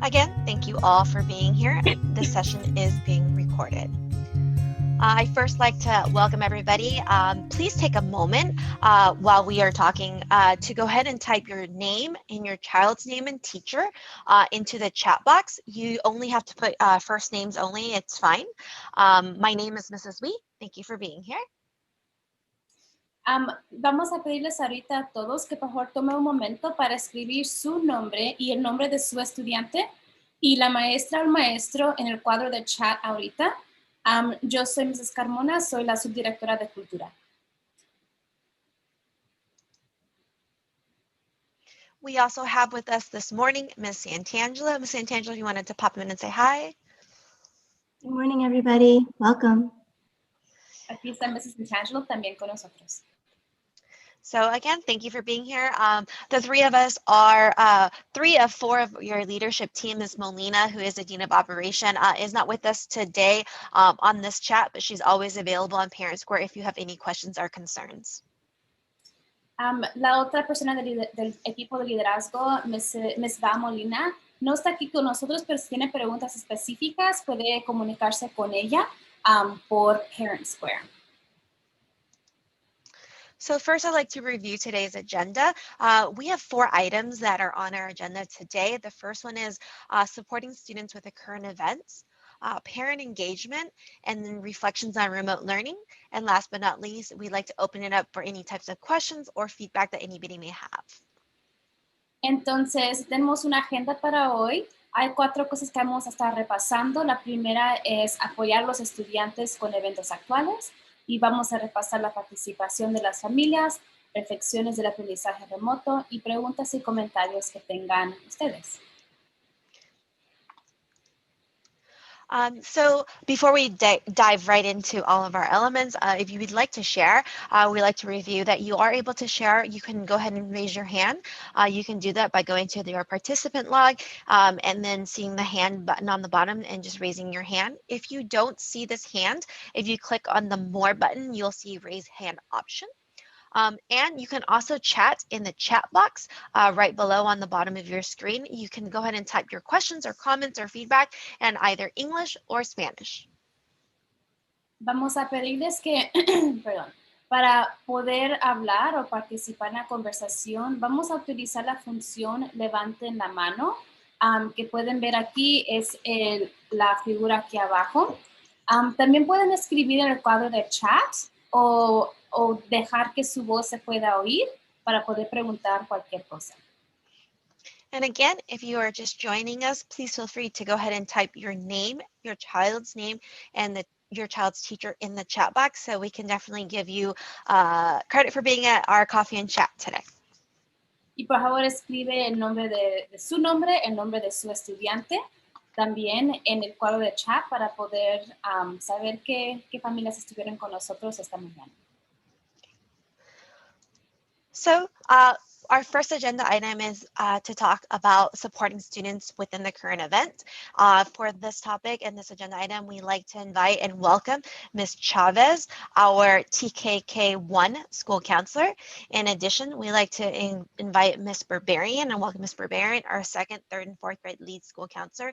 Again, thank you all for being here. This session is being recorded. I first like to welcome everybody. Please take a moment while we are talking to go ahead and type your name and your child's name and teacher into the chat box. You only have to put first names only, it's fine. My name is Mrs. Wee. Thank you for being here. Vamos a pedirles ahorita a todos que por favor tomen un momento para escribir su nombre y el nombre de su estudiante y la maestra o el maestro en el cuadro de chat ahorita. Yo soy Mrs. Carmona, soy la subdirectora de Cultura. We also have with us this morning Ms. Santangelo. Ms. Santangelo, you wanted to pop in and say hi? Good morning, everybody. Welcome. Aquí está Mrs. Santangelo también con nosotros. So again, thank you for being here. The three of us are 3 of 4 of your leadership team. Ms. Molina, who is the Dean of Operation, is not with us today on this chat, but she's always available on Parent Square if you have any questions or concerns. La otra persona del equipo de liderazgo, Ms. Va Molina, no está aquí con nosotros, pero si tiene preguntas específicas, puede comunicarse con ella por Parent Square. So first, I'd like to review today's agenda. We have 4 items that are on our agenda today. The first one is supporting students with the current events, parent engagement, and then reflections on remote learning. And last but not least, we'd like to open it up for any types of questions or feedback that anybody may have. Entonces, tenemos una agenda para hoy. Hay 4 cosas que vamos a estar repasando. La primera es apoyar a los estudiantes con eventos actuales. Y vamos a repasar la participación de las familias, reflexiones del aprendizaje remoto y preguntas y comentarios que tengan ustedes. So before we dive right into all of our elements, if you would like to share, we like to review that you are able to share. You can go ahead and raise your hand. You can do that by going to your participant log and then seeing the hand button on the bottom and just raising your hand. If you don't see this hand, if you click on the more button, you'll see raise hand option. And you can also chat in the chat box right below on the bottom of your screen. You can go ahead and type your questions or comments or feedback in either English or Spanish. Vamos a pedirles que, perdón, para poder hablar o participar en la conversación, vamos a utilizar la función levanten la mano, que pueden ver aquí, es la figura aquí abajo. También pueden escribir en el cuadro de chat o dejar que su voz se pueda oír para poder preguntar cualquier cosa. And again, if you are just joining us, please feel free to go ahead and type your name, your child's name, and your child's teacher in the chat box, so we can definitely give you credit for being at our coffee and chat today. Y por favor escribe el nombre de su nombre, el nombre de su estudiante, también en el cuadro de chat para poder saber qué familias estuvieron con nosotros esta mañana. So our first agenda item is to talk about supporting students within the current event. For this topic and this agenda item, we like to invite and welcome Ms. Chavez, our TKK1 school counselor. In addition, we like to invite Ms. Berberian and welcome Ms. Berberian, our 2nd, 3rd, and 4th grade lead school counselor,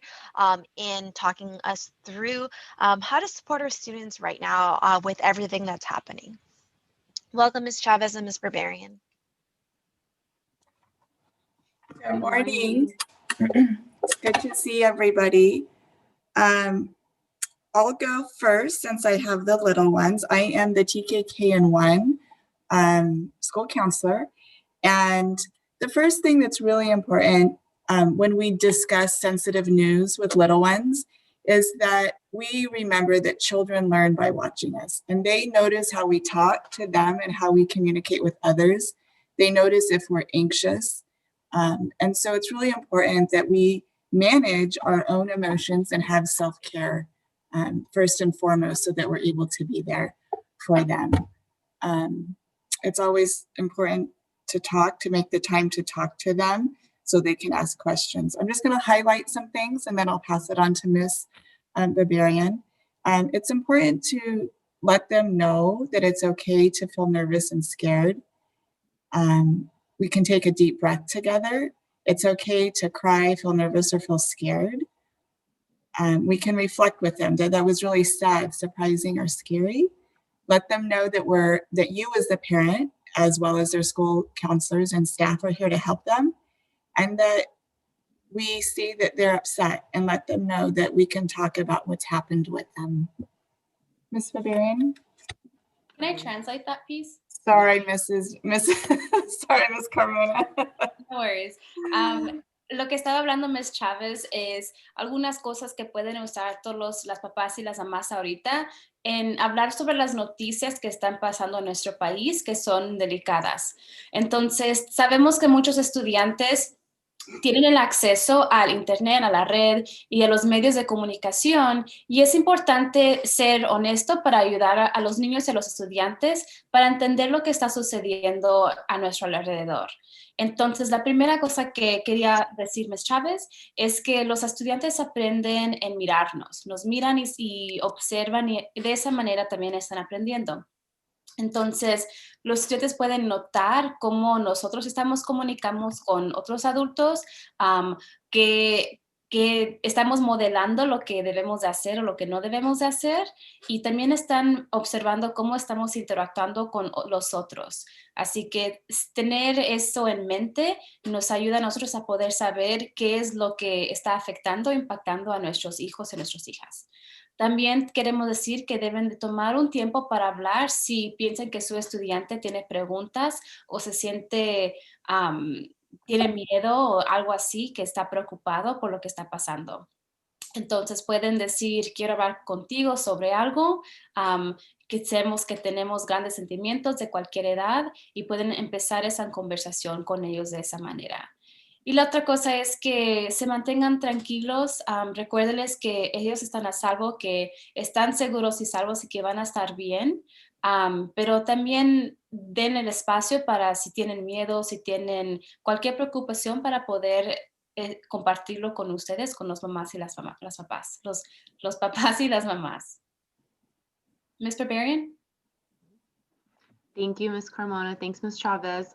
in talking us through how to support our students right now with everything that's happening. Welcome, Ms. Chavez and Ms. Berberian. Good morning. It's good to see everybody. I'll go first since I have the little ones. I am the TKK1 school counselor. And the first thing that's really important when we discuss sensitive news with little ones is that we remember that children learn by watching us. And they notice how we talk to them and how we communicate with others. They notice if we're anxious. And so it's really important that we manage our own emotions and have self-care first and foremost so that we're able to be there for them. It's always important to make the time to talk to them so they can ask questions. I'm just going to highlight some things and then I'll pass it on to Ms. Berberian. It's important to let them know that it's okay to feel nervous and scared. We can take a deep breath together It's okay to cry, feel nervous, or feel scared. We can reflect with them that was really sad, surprising, or scary. Let them know that you as the parent, as well as their school counselors and staff, are here to help them, and that we see that they're upset, and let them know that we can talk about what's happened with them. Ms. Barbarian? Can I translate that piece? Sorry, Miss Carmona. No worries. Lo que estaba hablando Ms. Chávez es algunas cosas que pueden usar todos las papás y las mamás ahorita en hablar sobre las noticias que están pasando en nuestro país, que son delicadas. Entonces, sabemos que muchos estudiantes tienen el acceso al internet, a la red y a los medios de comunicación, y es importante ser honesto para ayudar a los niños y a los estudiantes para entender lo que está sucediendo a nuestro alrededor. Entonces, la primera cosa que quería decir, Ms. Chávez, es que los estudiantes aprenden en mirarnos, nos miran y observan, y de esa manera también están aprendiendo. Entonces, los estudiantes pueden notar cómo nosotros comunicamos con otros adultos, que estamos modelando lo que debemos de hacer o lo que no debemos de hacer, y también están observando cómo estamos interactuando con los otros. Así que tener eso en mente nos ayuda a nosotros a poder saber qué es lo que está afectando, impactando a nuestros hijos y nuestras hijas. También queremos decir que deben de tomar un tiempo para hablar si piensan que su estudiante tiene preguntas o se siente, tiene miedo o algo así, que está preocupado por lo que está pasando. Entonces pueden decir, quiero hablar contigo sobre algo, que sabemos que tenemos grandes sentimientos de cualquier edad, y pueden empezar esa conversación con ellos de esa manera. Y la otra cosa es que se mantengan tranquilos, recuérdenles que ellos están a salvo, que están seguros y salvos y que van a estar bien, pero también den el espacio para si tienen miedo, si tienen cualquier preocupación, para poder compartirlo con ustedes, con los mamás y las papás, los papás y las mamás. Ms. Barbarian? Thank you, Ms. Carmona. Thanks, Ms. Chavez.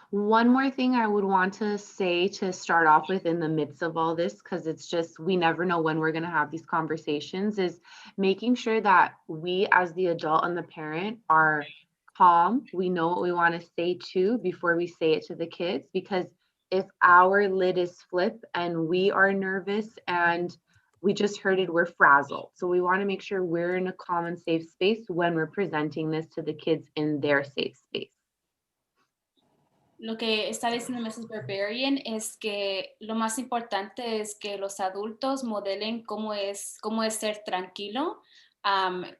One more thing I would want to say to start off with in the midst of all this, because it's just, we never know when we're going to have these conversations, is making sure that we as the adult and the parent are calm. We know what we want to say too before we say it to the kids, because if our lid is flip and we are nervous and we just heard it, we're frazzled. So we want to make sure we're in a calm and safe space when we're presenting this to the kids in their safe space. Lo que está diciendo Mrs. Barbarian es que lo más importante es que los adultos modelen cómo es ser tranquilo,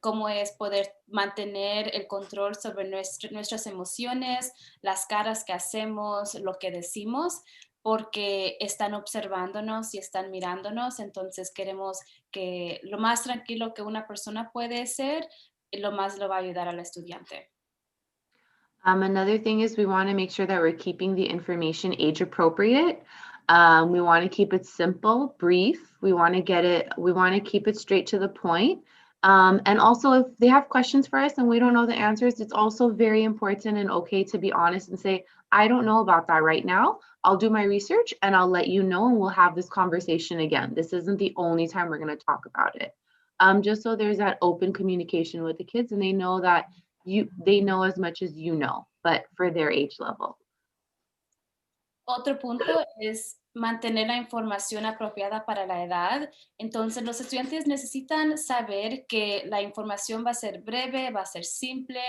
cómo es poder mantener el control sobre nuestras emociones, las caras que hacemos, lo que decimos, porque están observándonos y están mirándonos. Entonces queremos que lo más tranquilo que una persona puede ser, lo más lo va a ayudar al estudiante. Another thing is we want to make sure that we're keeping the information age appropriate. We want to keep it simple, brief. We want to keep it straight to the point. And also, if they have questions for us and we don't know the answers, it's also very important and okay to be honest and say, I don't know about that right now. I'll do my research and I'll let you know, and we'll have this conversation again. This isn't the only time we're going to talk about it. Just so there's that open communication with the kids and they know that they know as much as you know, but for their age level. Otro punto es mantener la información apropiada para la edad. Entonces, los estudiantes necesitan saber que la información va a ser breve, va a ser simple,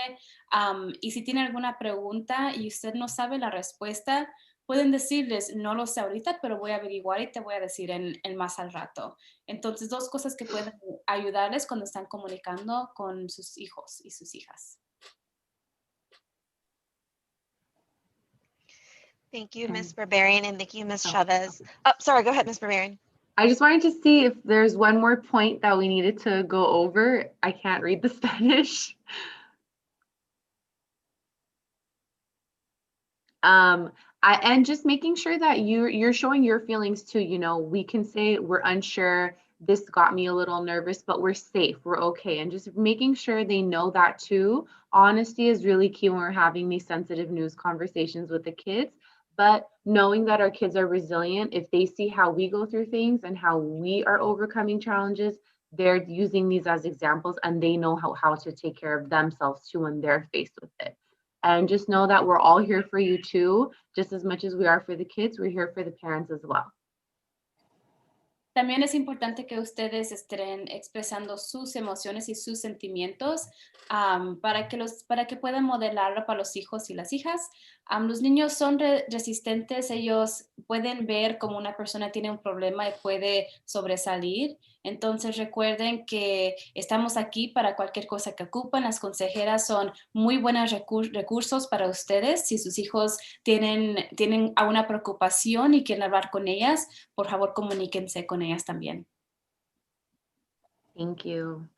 y si tienen alguna pregunta y usted no sabe la respuesta, pueden decirles, no lo sé ahorita, pero voy a averiguar y te voy a decir en más al rato. Entonces, dos cosas que pueden ayudarles cuando están comunicando con sus hijos y sus hijas. Thank you, Ms. Barbarian, and thank you, Ms. Chavez. Oh, sorry, go ahead, Ms. Barbarian. I just wanted to see if there's one more point that we needed to go over. I can't read the Spanish. And just making sure that you're showing your feelings too. You know, we can say we're unsure, this got me a little nervous, but we're safe, we're okay. And just making sure they know that too. Honesty is really key when we're having these sensitive news conversations with the kids. But knowing that our kids are resilient, if they see how we go through things and how we are overcoming challenges, they're using these as examples and they know how to take care of themselves too when they're faced with it. And just know that we're all here for you too, just as much as we are for the kids, we're here for the parents as well. También es importante que ustedes estén expresando sus emociones y sus sentimientos para que puedan modelarlo para los hijos y las hijas. Los niños son resistentes, ellos pueden ver cómo una persona tiene un problema y puede sobresalir. Entonces recuerden que estamos aquí para cualquier cosa que ocupen. Las consejeras son muy buenos recursos para ustedes. Si sus hijos tienen alguna preocupación y quieren hablar con ellas, por favor comuníquense con ellas también. Thank you.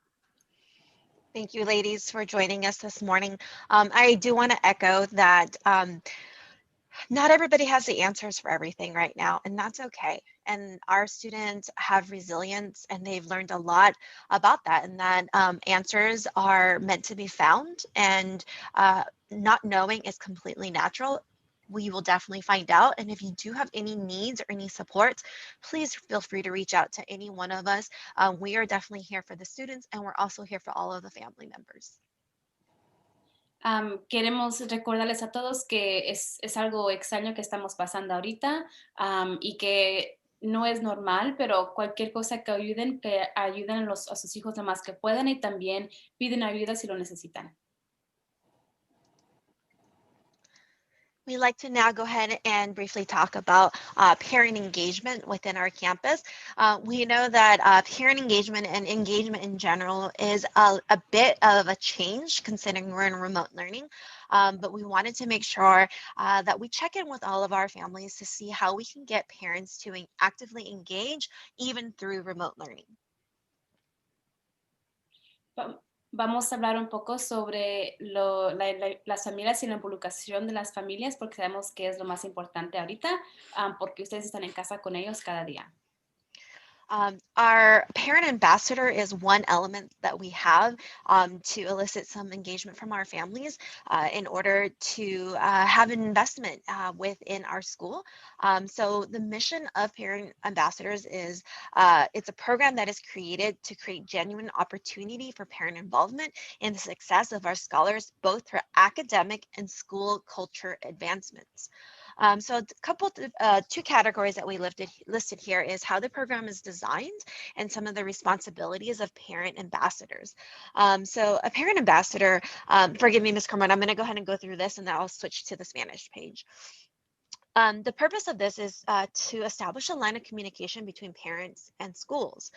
Thank you, ladies, for joining us this morning. I do want to echo that not everybody has the answers for everything right now, and that's okay. And our students have resilience, and they've learned a lot about that, and that answers are meant to be found, and not knowing is completely natural. We will definitely find out. And if you do have any needs or any support, please feel free to reach out to any one of us. We are definitely here for the students, and we're also here for all of the family members. Queremos recordarles a todos que es algo extraño que estamos pasando ahorita y que no es normal, pero cualquier cosa que ayuden a sus hijos lo más que puedan y también piden ayuda si lo necesitan. We'd like to now go ahead and briefly talk about parent engagement within our campus. We know that parent engagement and engagement in general is a bit of a change considering we're in remote learning, but we wanted to make sure that we check in with all of our families to see how we can get parents to actively engage even through remote learning. Vamos a hablar un poco sobre las familias y la involucración de las familias porque sabemos que es lo más importante ahorita porque ustedes están en casa con ellos cada día. Our parent ambassador is one element that we have to elicit some engagement from our families in order to have an investment within our school. So the mission of parent ambassadors is it's a program that is created to create genuine opportunity for parent involvement in the success of our scholars, both through academic and school culture advancements. So a couple, two categories that we listed here is how the program is designed and some of the responsibilities of parent ambassadors. So a parent ambassador, forgive me, Ms. Kermit, I'm going to go ahead and go through this and then I'll switch to the Spanish page. The purpose of this is to establish a line of communication between parents and schools.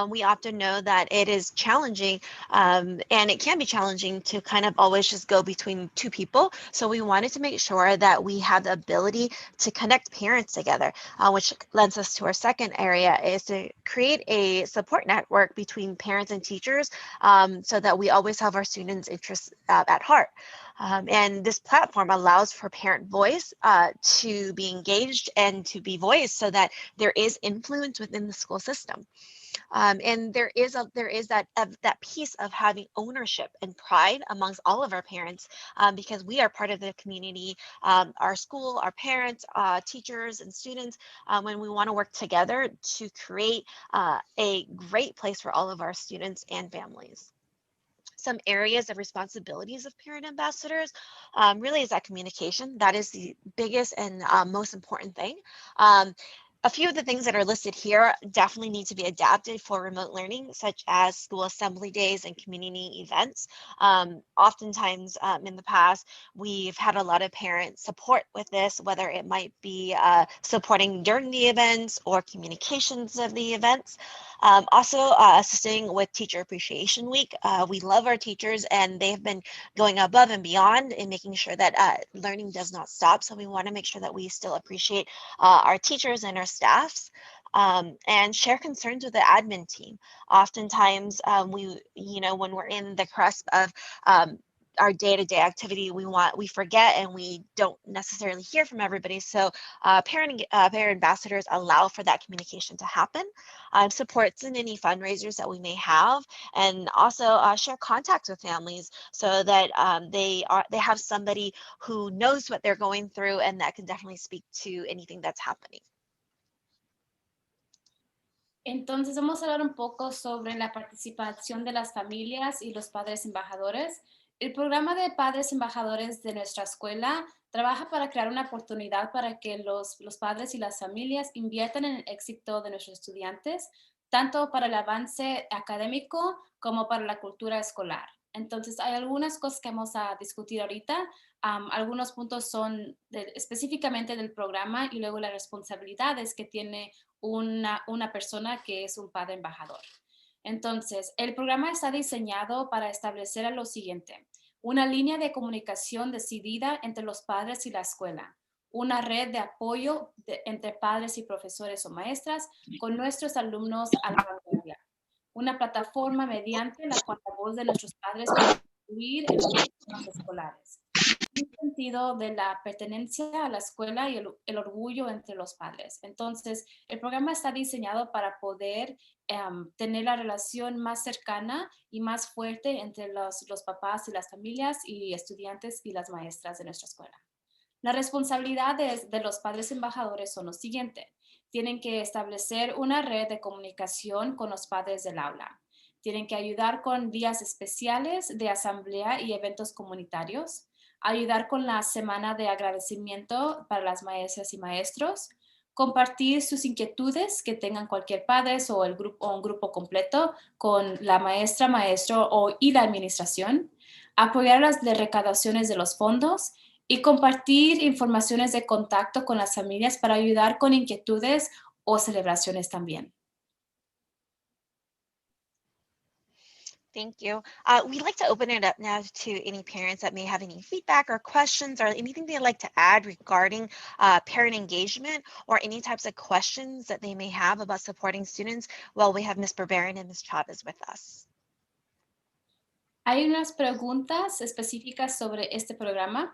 We often know that it is challenging and it can be challenging to kind of always just go between two people. So we wanted to make sure that we have the ability to connect parents together, which lends us to our second area is to create a support network between parents and teachers so that we always have our students' interests at heart. And this platform allows for parent voice to be engaged and to be voiced so that there is influence within the school system. And there is that piece of having ownership and pride amongst all of our parents because we are part of the community, our school, our parents, teachers, and students, when we want to work together to create a great place for all of our students and families. Some areas of responsibilities of parent ambassadors really is that communication. That is the biggest and most important thing. A few of the things that are listed here definitely need to be adapted for remote learning, such as school assembly days and community events. Oftentimes in the past, we've had a lot of parent support with this, whether it might be supporting during the events or communications of the events. Also assisting with Teacher Appreciation Week. We love our teachers and they've been going above and beyond in making sure that learning does not stop. So we want to make sure that we still appreciate our teachers and our staffs and share concerns with the admin team. Oftentimes when we're in the cusp of our day-to-day activity, we forget and we don't necessarily hear from everybody. So parent ambassadors allow for that communication to happen, supports in any fundraisers that we may have, and also share contacts with families so that they have somebody who knows what they're going through and that can definitely speak to anything that's happening. Entonces vamos a hablar un poco sobre la participación de las familias y los padres embajadores. El programa de padres embajadores de nuestra escuela trabaja para crear una oportunidad para que los padres y las familias inviertan en el éxito de nuestros estudiantes, tanto para el avance académico como para la cultura escolar. Entonces, hay algunas cosas que vamos a discutir ahorita. Algunos puntos son específicamente del programa y luego las responsabilidades que tiene una persona que es un padre embajador. Entonces, el programa está diseñado para establecer lo siguiente: una línea de comunicación decidida entre los padres y la escuela, una red de apoyo entre padres y profesores o maestras con nuestros alumnos a la vanguardia, una plataforma mediante la cual la voz de nuestros padres puede influir en los temas escolares, un sentido de la pertenencia a la escuela y el orgullo entre los padres. Entonces, el programa está diseñado para poder tener la relación más cercana y más fuerte entre los papás y las familias y estudiantes y las maestras de nuestra escuela. Las responsabilidades de los padres embajadores son lo siguiente: tienen que establecer una red de comunicación con los padres del aula. Tienen que ayudar con días especiales de asamblea y eventos comunitarios, ayudar con la semana de agradecimiento para las maestras y maestros, compartir sus inquietudes que tengan cualquier padre o un grupo completo con la maestra, maestro y la administración, apoyar las recaudaciones de los fondos y compartir informaciones de contacto con las familias para ayudar con inquietudes o celebraciones también. Thank you. We'd like to open it up now to any parents that may have any feedback or questions or anything they'd like to add regarding parent engagement or any types of questions that they may have about supporting students. Well, we have Ms. Barberin and Ms. Chavez with us. ¿Hay unas preguntas específicas sobre este programa?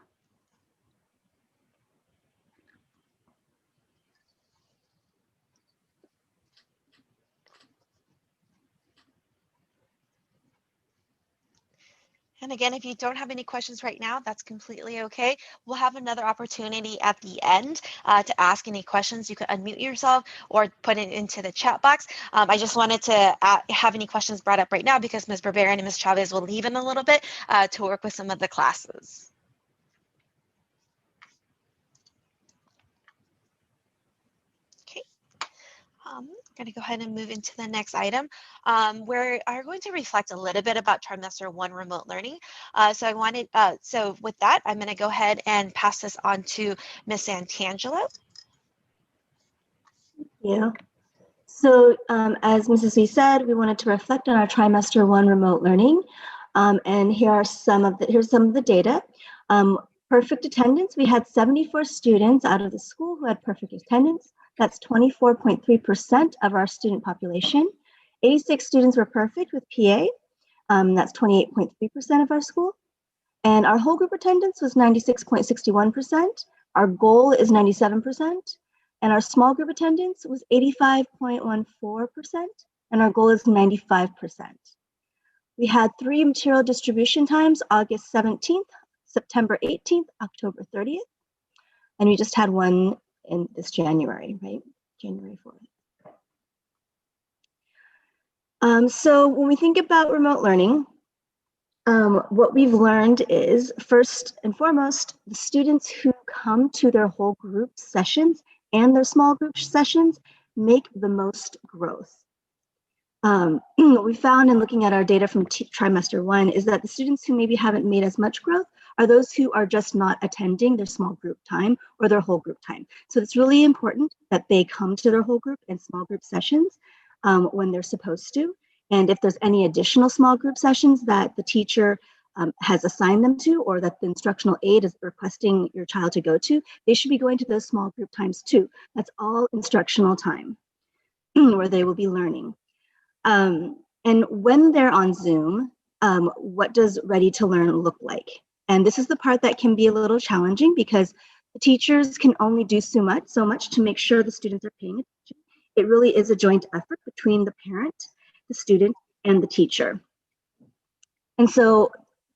And again, if you don't have any questions right now, that's completely okay. We'll have another opportunity at the end to ask any questions. You can unmute yourself or put it into the chat box. I just wanted to have any questions brought up right now because Ms. Barberin and Ms. Chavez will leave in a little bit to work with some of the classes. Okay. I'm going to go ahead and move into the next item. We are going to reflect a little bit about trimester 1 remote learning. So with that, I'm going to go ahead and pass this on to Ms. Santangelo. Yeah. So as Mrs. Lee said, we wanted to reflect on our trimester 1 remote learning. And here's some of the data. Perfect attendance, we had 74 students out of the school who had perfect attendance. That's 24.3% of our student population. 86 students were perfect with PA. That's 28.3% of our school. And our whole group attendance was 96.61%. Our goal is 97%. And our small group attendance was 85.14%. And our goal is 95%. We had 3 material distribution times, August 17th, September 18th, October 30th. And we just had one in this January, right? January 4th. So when we think about remote learning, what we've learned is, first and foremost, the students who come to their whole group sessions and their small group sessions make the most growth. What we found in looking at our data from trimester 1 is that the students who maybe haven't made as much growth are those who are just not attending their small group time or their whole group time. So it's really important that they come to their whole group and small group sessions when they're supposed to. And if there's any additional small group sessions that the teacher has assigned them to, or that the instructional aide is requesting your child to go to, they should be going to those small group times too. That's all instructional time where they will be learning. And when they're on Zoom, what does ready to learn look like? And this is the part that can be a little challenging because the teachers can only do so much to make sure the students are paying attention. It really is a joint effort between the parent, the student, and the teacher. And so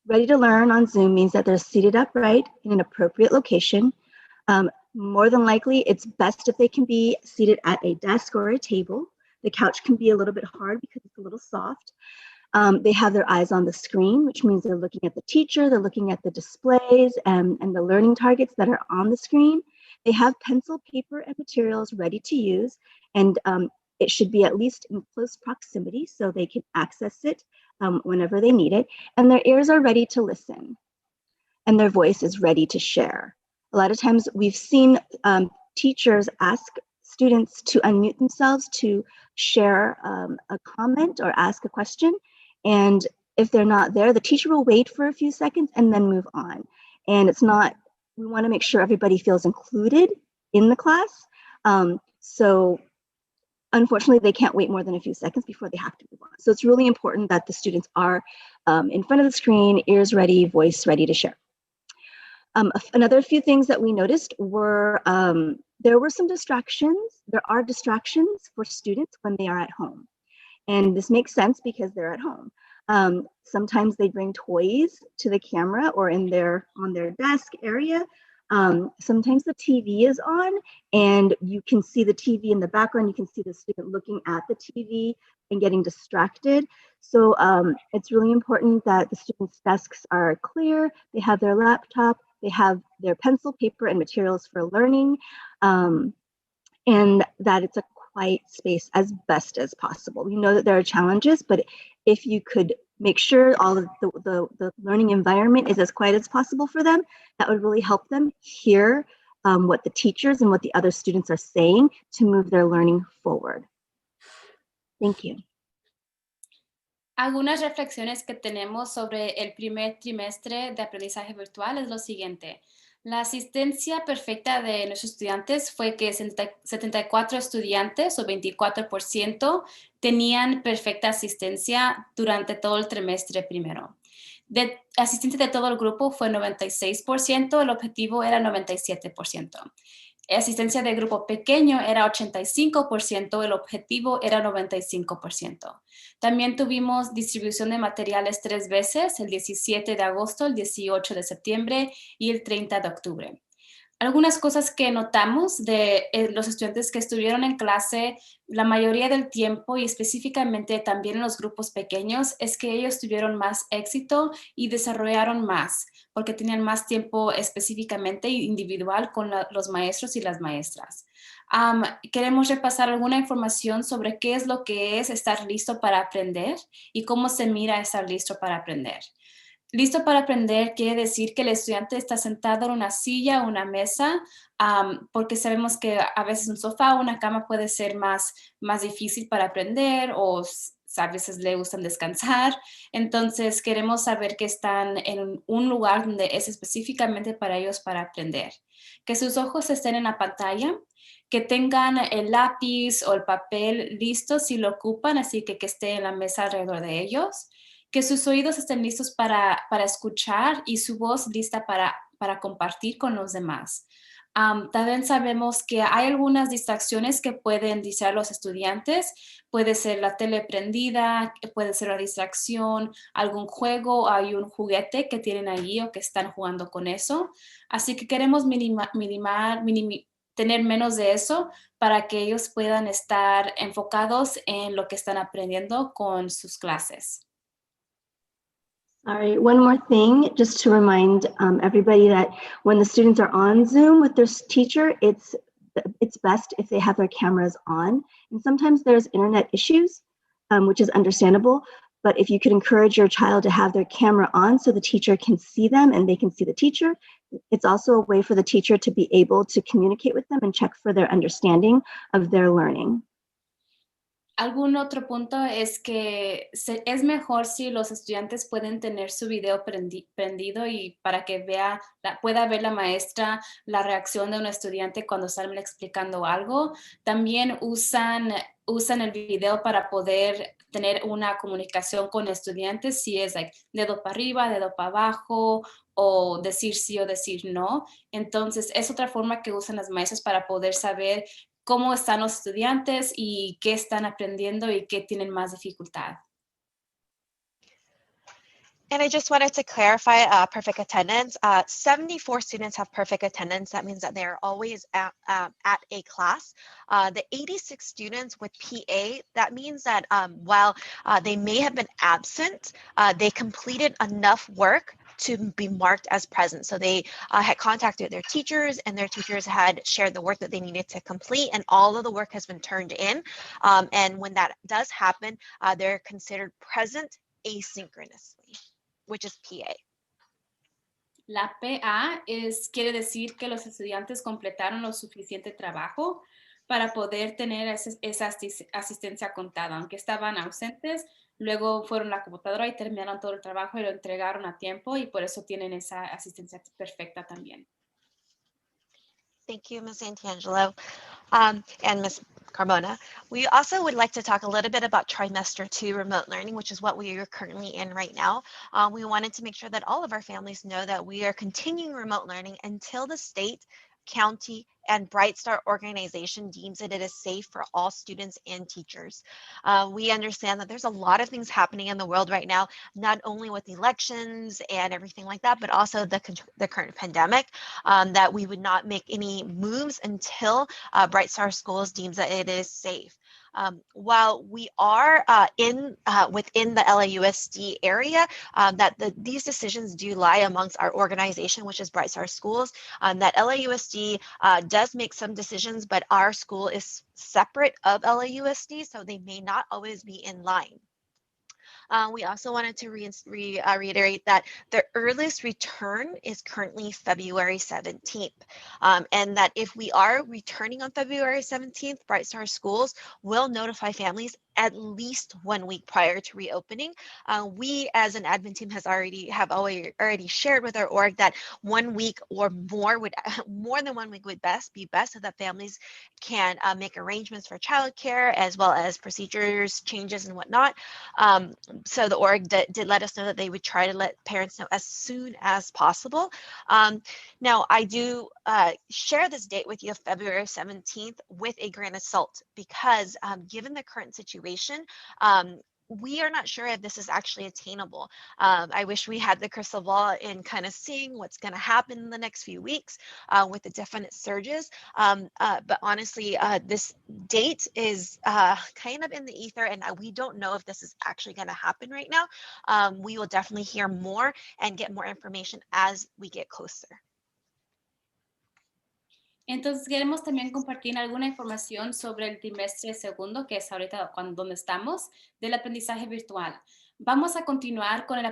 ready to learn on Zoom means that they're seated upright in an appropriate location. More than likely, it's best if they can be seated at a desk or a table. The couch can be a little bit hard because it's a little soft. They have their eyes on the screen, which means they're looking at the teacher, they're looking at the displays and the learning targets that are on the screen. They have pencil, paper, and materials ready to use, and it should be at least in close proximity so they can access it whenever they need it. And their ears are ready to listen, and their voice is ready to share. A lot of times we've seen teachers ask students to unmute themselves to share a comment or ask a question. And if they're not there, the teacher will wait for a few seconds and then move on. And it's not, we want to make sure everybody feels included in the class. So unfortunately, they can't wait more than a few seconds before they have to move on. So it's really important that the students are in front of the screen, ears ready, voice ready to share. Another few things that we noticed were there were some distractions. There are distractions for students when they are at home. And this makes sense because they're at home. Sometimes they bring toys to the camera or on their desk area. Sometimes the TV is on and you can see the TV in the background. You can see the student looking at the TV and getting distracted. So it's really important that the students' desks are clear. They have their laptop, they have their pencil, paper, and materials for learning, and that it's a quiet space as best as possible. We know that there are challenges, but if you could make sure all of the learning environment is as quiet as possible for them, that would really help them hear what the teachers and what the other students are saying to move their learning forward. Thank you. Algunas reflexiones que tenemos sobre el primer trimestre de aprendizaje virtual es lo siguiente. La asistencia perfecta de nuestros estudiantes fue que 74 estudiantes o 24% tenían perfecta asistencia durante todo el trimestre primero. De asistencia de todo el grupo fue 96%, el objetivo era 97%. Asistencia de grupo pequeño era 85%, el objetivo era 95%. También tuvimos distribución de materiales 3 veces, el 17 de agosto, el 18 de septiembre y el 30 de octubre. Algunas cosas que notamos de los estudiantes que estuvieron en clase la mayoría del tiempo y específicamente también en los grupos pequeños es que ellos tuvieron más éxito y desarrollaron más porque tenían más tiempo específicamente individual con los maestros y las maestras. Queremos repasar alguna información sobre qué es lo que es estar listo para aprender y cómo se mira estar listo para aprender. Listo para aprender quiere decir que el estudiante está sentado en una silla o una mesa, porque sabemos que a veces un sofá o una cama puede ser más difícil para aprender o a veces le gustan descansar. Entonces queremos saber que están en un lugar donde es específicamente para ellos para aprender. Que sus ojos estén en la pantalla, que tengan el lápiz o el papel listo si lo ocupan, así que esté en la mesa alrededor de ellos. Que sus oídos estén listos para escuchar y su voz lista para compartir con los demás. También sabemos que hay algunas distracciones que pueden distraer a los estudiantes. Puede ser la tele prendida, puede ser una distracción, algún juego, hay un juguete que tienen allí o que están jugando con eso. Así que queremos tener menos de eso para que ellos puedan estar enfocados en lo que están aprendiendo con sus clases. All right, one more thing, just to remind everybody that when the students are on Zoom with their teacher, it's best if they have their cameras on. And sometimes there's internet issues, which is understandable. But if you could encourage your child to have their camera on so the teacher can see them and they can see the teacher, it's also a way for the teacher to be able to communicate with them and check for their understanding of their learning. Algún otro punto es que es mejor si los estudiantes pueden tener su video prendido y para que pueda ver la maestra la reacción de un estudiante cuando salen explicando algo. También usan el video para poder tener una comunicación con estudiantes, si es like, dedo para arriba, dedo para abajo, o decir sí o decir no. Entonces, es otra forma que usan las maestras para poder saber cómo están los estudiantes y qué están aprendiendo y qué tienen más dificultad. And I just wanted to clarify perfect attendance. 74 students have perfect attendance. That means that they're always at a class. The 86 students with PA, that means that while they may have been absent, they completed enough work to be marked as present. So they had contacted their teachers, and their teachers had shared the work that they needed to complete, and all of the work has been turned in. And when that does happen, they're considered present asynchronously, which is PA. La PA quiere decir que los estudiantes completaron lo suficiente trabajo para poder tener esa asistencia contada. Aunque estaban ausentes, luego fueron a la computadora y terminaron todo el trabajo y lo entregaron a tiempo, y por eso tienen esa asistencia perfecta también. Thank you, Ms. Santangelo, and Ms. Carmona. We also would like to talk a little bit about trimester 2 remote learning, which is what we are currently in right now. We wanted to make sure that all of our families know that we are continuing remote learning until the state, county, and Bright Star organization deems that it is safe for all students and teachers. We understand that there's a lot of things happening in the world right now, not only with elections and everything like that, but also the current pandemic, that we would not make any moves until Bright Star Schools deems that it is safe. While we are within the LAUSD area, these decisions do lie amongst our organization, which is Bright Star Schools. That LAUSD does make some decisions, but our school is separate of LAUSD, so they may not always be in line. We also wanted to reiterate that the earliest return is currently February 17th, and that if we are returning on February 17th, Bright Star Schools will notify families at least 1 week prior to reopening. We as an admin team have already shared with our org that 1 week or more would more than 1 week would be best, so that families can make arrangements for childcare as well as procedures changes and whatnot. So the org did let us know that they would try to let parents know as soon as possible. Now, I do share this date with you of February 17th with a grain of salt, because given the current situation, we are not sure if this is actually attainable. I wish we had the crystal ball in kind of seeing what's going to happen in the next few weeks with the definite surges. But honestly, this date is kind of in the ether, and we don't know if this is actually going to happen right now. We will definitely hear more and get more information as we get closer. Entonces, queremos también compartir alguna información sobre el trimestre segundo, que es ahorita donde estamos, del aprendizaje virtual. Vamos a continuar con el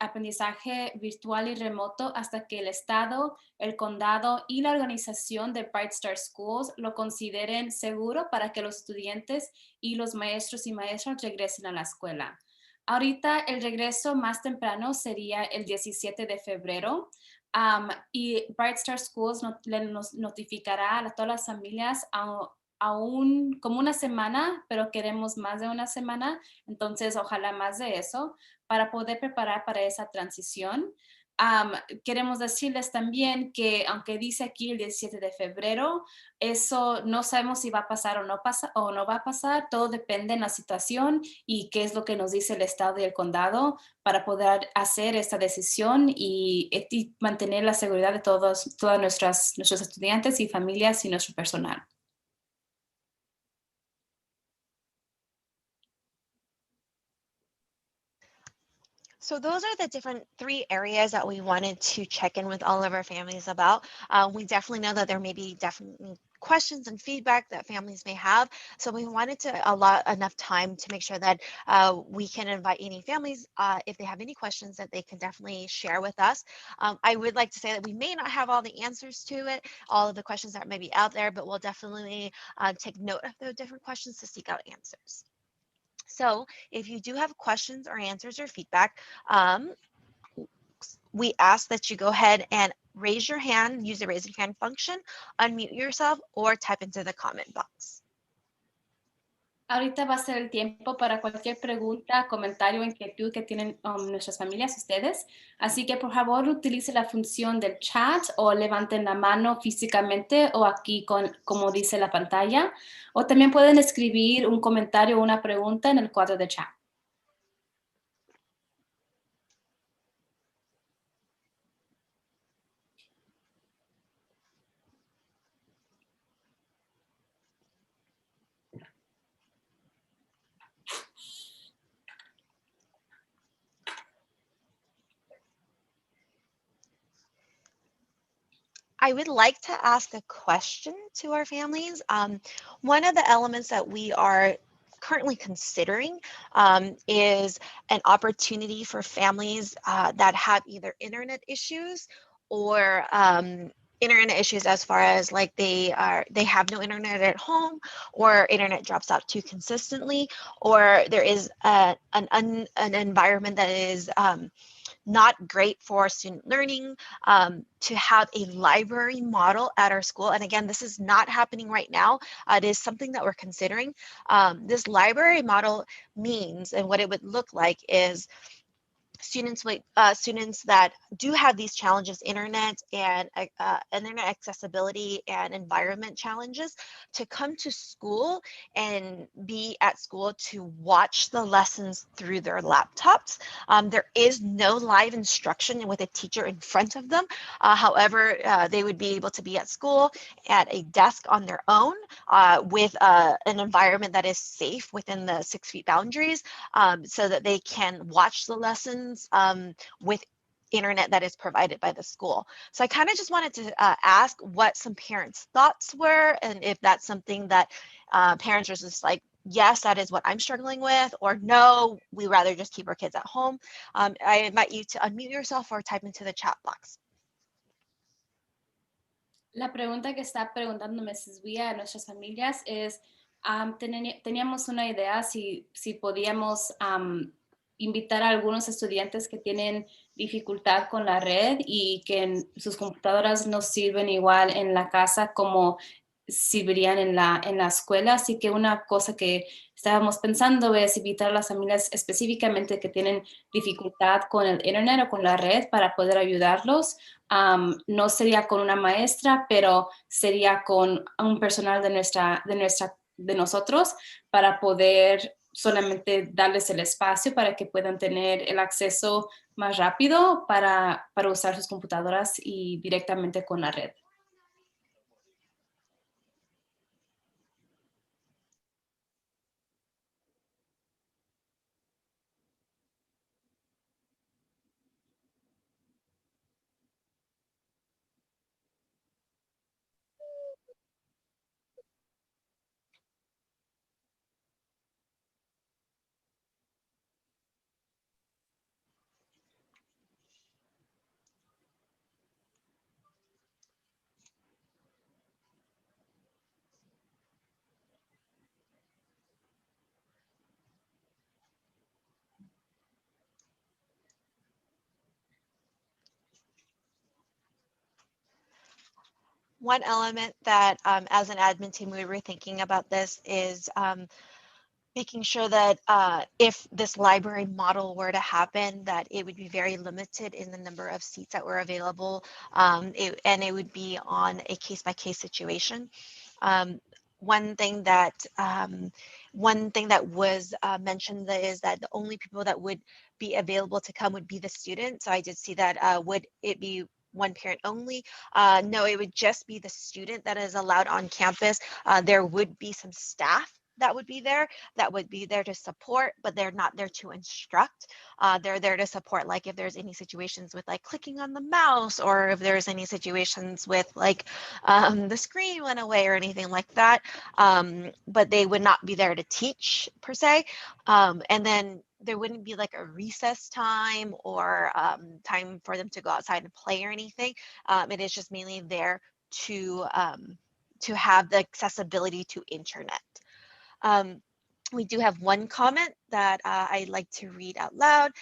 aprendizaje virtual y remoto hasta que el Estado, el condado y la organización de Bright Star Schools lo consideren seguro para que los estudiantes y los maestros y maestras regresen a la escuela. Ahorita el regreso más temprano sería el 17 de febrero. Y Bright Star Schools nos notificará a todas las familias aún como una semana, pero queremos más de una semana, entonces ojalá más de eso, para poder preparar para esa transición. Queremos decirles también que, aunque dice aquí el 17 de febrero, eso no sabemos si va a pasar o no va a pasar. Todo depende de la situación y qué es lo que nos dice el estado y el condado para poder hacer esta decisión y mantener la seguridad de todos nuestros estudiantes y familias y nuestro personal. So those are the different 3 areas that we wanted to check in with all of our families about. We definitely know that there may be definitely questions and feedback that families may have. So we wanted to allot enough time to make sure that we can invite any families, if they have any questions, that they can definitely share with us. I would like to say that we may not have all the answers to it, all of the questions that may be out there, but we'll definitely take note of the different questions to seek out answers. So if you do have questions or answers or feedback, we ask that you go ahead and raise your hand, use the raise your hand function, unmute yourself, or type into the comment box. Ahorita va a ser el tiempo para cualquier pregunta, comentario, inquietud que tienen nuestras familias, ustedes. Así que por favor utilice la función del chat o levanten la mano físicamente o aquí como dice la pantalla. O también pueden escribir un comentario o una pregunta en el cuadro de chat. I would like to ask a question to our families. One of the elements that we are currently considering is an opportunity for families that have either internet issues or internet issues as far as like they have no internet at home, or internet drops out too consistently, or there is an environment that is not great for student learning, to have a library model at our school. And again, this is not happening right now. It is something that we're considering. This library model means, and what it would look like is students that do have these challenges, internet accessibility and environment challenges, to come to school and be at school to watch the lessons through their laptops. There is no live instruction with a teacher in front of them. However, they would be able to be at school at a desk on their own, with an environment that is safe within the 6 feet boundaries, so that they can watch the lessons with internet that is provided by the school. So I kind of just wanted to ask what some parents' thoughts were, and if that's something that parents are just like, yes, that is what I'm struggling with, or no, we rather just keep our kids at home. I invite you to unmute yourself or type into the chat box. La pregunta que está preguntando Mrs. Villa a nuestras familias es, teníamos una idea si podíamos invitar a algunos estudiantes que tienen dificultad con la red y que sus computadoras no sirven igual en la casa como servirían en la escuela. Así que una cosa que estábamos pensando es invitar a las familias específicamente que tienen dificultad con el internet o con la red para poder ayudarlos. No sería con una maestra, pero sería con un personal de nosotros, para poder solamente darles el espacio para que puedan tener el acceso más rápido para usar sus computadoras y directamente con la red. One element that as an admin team, we were thinking about this is making sure that if this library model were to happen, that it would be very limited in the number of seats that were available, and it would be on a case-by-case situation. One thing that was mentioned is that the only people that would be available to come would be the student. So I did see that. Would it be one parent only? No, it would just be the student that is allowed on campus. There would be some staff that would be there to support, but they're not there to instruct. They're there to support, like if there's any situations with like clicking on the mouse, or if there's any situations with like the screen went away or anything like that. But they would not be there to teach per se. And then there wouldn't be like a recess time or time for them to go outside and play or anything. It is just mainly there to have the accessibility to internet. We do have one comment that I'd like to read out loud.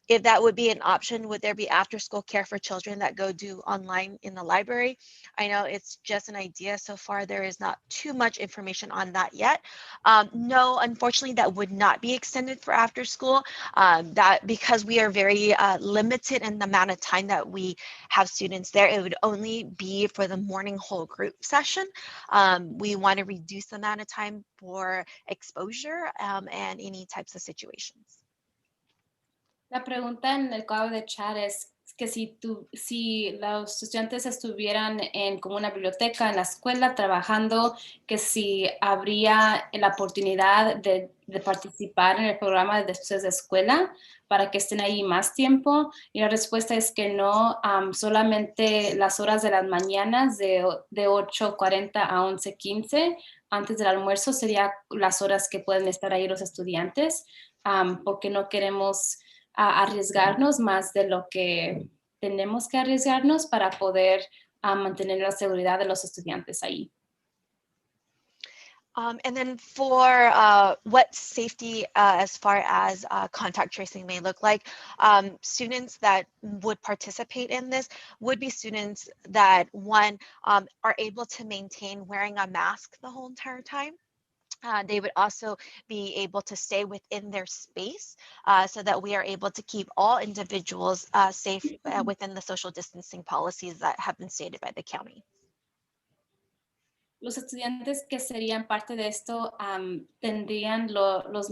If that would be an option, would there be after school care for children that go do online in the library? I know it's just an idea so far. There is not too much information on that yet. No, unfortunately, that would not be extended for after school. That because we are very limited in the amount of time that we have students there, it would only be for the morning whole group session. We want to reduce the amount of time for exposure and any types of situations. La pregunta en el cuadro de chat es que si los estudiantes estuvieran en como una biblioteca en la escuela trabajando, que si habría la oportunidad de participar en el programa de después de escuela para que estén ahí más tiempo. Y la respuesta es que no, solamente las horas de las mañanas de 8:40 a 11:15 antes del almuerzo serían las horas que pueden estar ahí los estudiantes, porque no queremos arriesgarnos más de lo que tenemos que arriesgarnos para poder mantener la seguridad de los estudiantes ahí. And then for what safety as far as contact tracing may look like, students that would participate in this would be students that, one, are able to maintain wearing a mask the whole entire time. They would also be able to stay within their space so that we are able to keep all individuals safe within the social distancing policies that have been stated by the county. Los estudiantes que serían parte de esto tendrían los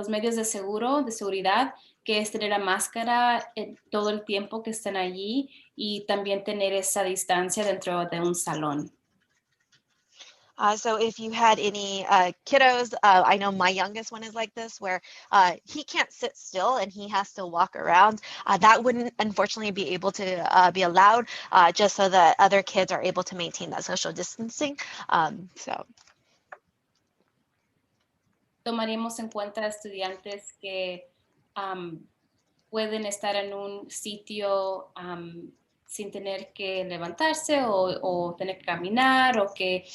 medios de seguridad, que es tener la máscara todo el tiempo que estén allí y también tener esa distancia dentro de un salón. So if you had any kiddos, I know my youngest one is like this, where he can't sit still and he has to walk around. That wouldn't unfortunately be able to be allowed, just so that other kids are able to maintain that social distancing. Tomaríamos en cuenta estudiantes que pueden estar en un sitio sin tener que levantarse o tener que caminar, o que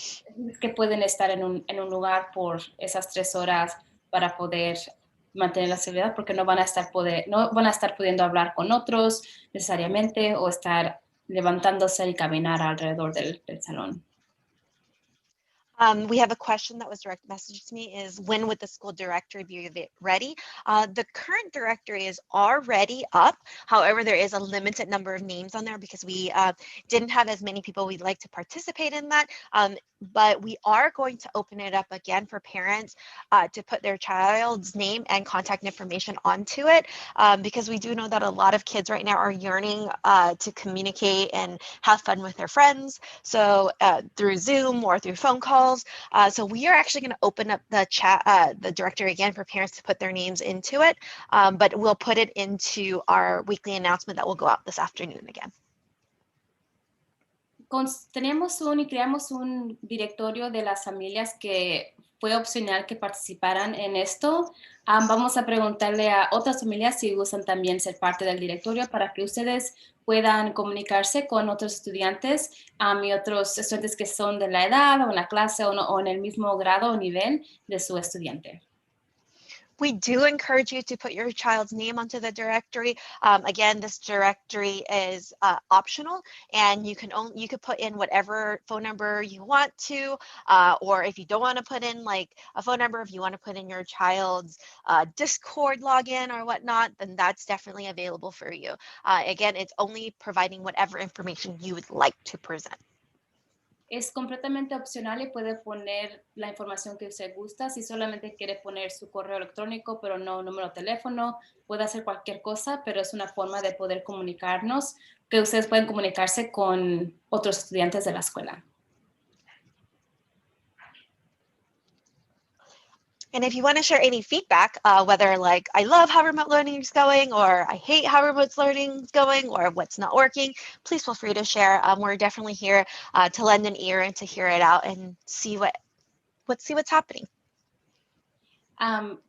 pueden estar en un lugar por esas 3 horas para poder mantener la seguridad, porque no van a estar pudiendo hablar con otros necesariamente o estar levantándose y caminar alrededor del salón. We have a question that was direct messaged to me is, when would the school directory be ready? The current directory is already up. However, there is a limited number of names on there because we didn't have as many people we'd like to participate in that. But we are going to open it up again for parents to put their child's name and contact information onto it, because we do know that a lot of kids right now are yearning to communicate and have fun with their friends. So through Zoom or through phone calls. So we are actually going to open up the chat, the directory again for parents to put their names into it, but we'll put it into our weekly announcement that will go out this afternoon again. Creamos un directorio de las familias que fue opcional que participaran en esto. Vamos a preguntarle a otras familias si gustan también ser parte del directorio para que ustedes puedan comunicarse con otros estudiantes y otros estudiantes que son de la edad o en la clase o en el mismo grado o nivel de su estudiante. We do encourage you to put your child's name onto the directory. Again, this directory is optional, and you could put in whatever phone number you want to, or if you don't want to put in like a phone number, if you want to put in your child's Discord login or whatnot, then that's definitely available for you. Again, it's only providing whatever information you would like to present. Es completamente opcional y puede poner la información que usted gusta. Si solamente quiere poner su correo electrónico, pero no número de teléfono, puede hacer cualquier cosa, pero es una forma de poder comunicarnos, que ustedes pueden comunicarse con otros estudiantes de la escuela. And if you want to share any feedback, whether like, I love how remote learning is going, or I hate how remote learning is going, or what's not working, please feel free to share. We're definitely here to lend an ear and to hear it out and see what's happening.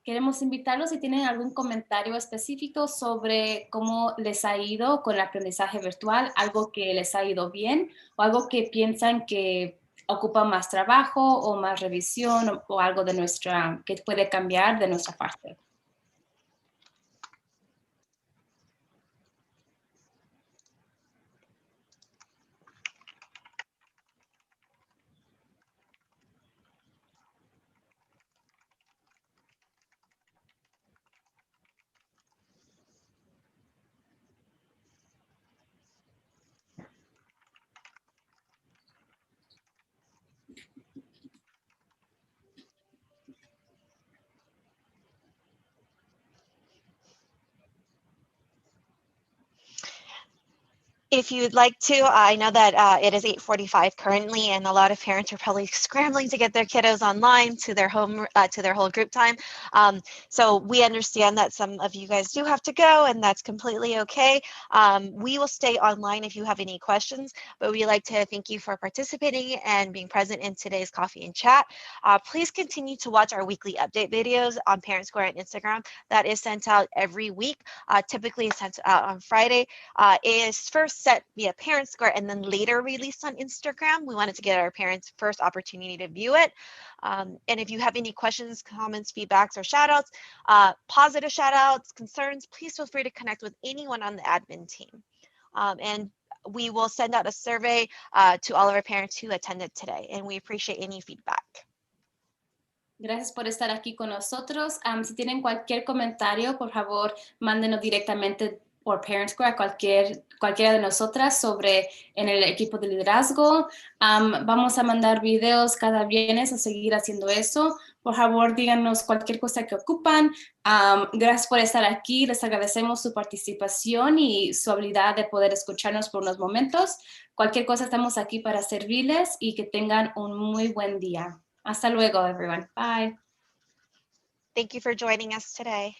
Queremos invitarlos si tienen algún comentario específico sobre cómo les ha ido con el aprendizaje virtual, algo que les ha ido bien o algo que piensan que ocupa más trabajo o más revisión o algo de que puede cambiar de nuestra parte. If you'd like to, I know that it is 8:45 currently, and a lot of parents are probably scrambling to get their kiddos online to their whole group time. So we understand that some of you guys do have to go, and that's completely okay. We will stay online if you have any questions, but we'd like to thank you for participating and being present in today's coffee and chat. Please continue to watch our weekly update videos on Parent Square and Instagram. That is sent out every week, typically sent out on Friday. It is first set via Parent Square and then later released on Instagram. We wanted to get our parents first opportunity to view it. And if you have any questions, comments, feedbacks, or shoutouts, positive shoutouts, concerns, please feel free to connect with anyone on the admin team. And we will send out a survey to all of our parents who attended today, and we appreciate any feedback. Gracias por estar aquí con nosotros. Si tienen cualquier comentario, por favor, mándenos directamente por Parent Square a cualquiera de nosotras sobre en el equipo de liderazgo. Vamos a mandar videos cada viernes a seguir haciendo eso. Por favor, díganos cualquier cosa que ocupan. Gracias por estar aquí. Les agradecemos su participación y su habilidad de poder escucharnos por unos momentos. Cualquier cosa, estamos aquí para servirles y que tengan un muy buen día. Hasta luego, everyone. Bye. Thank you for joining us today.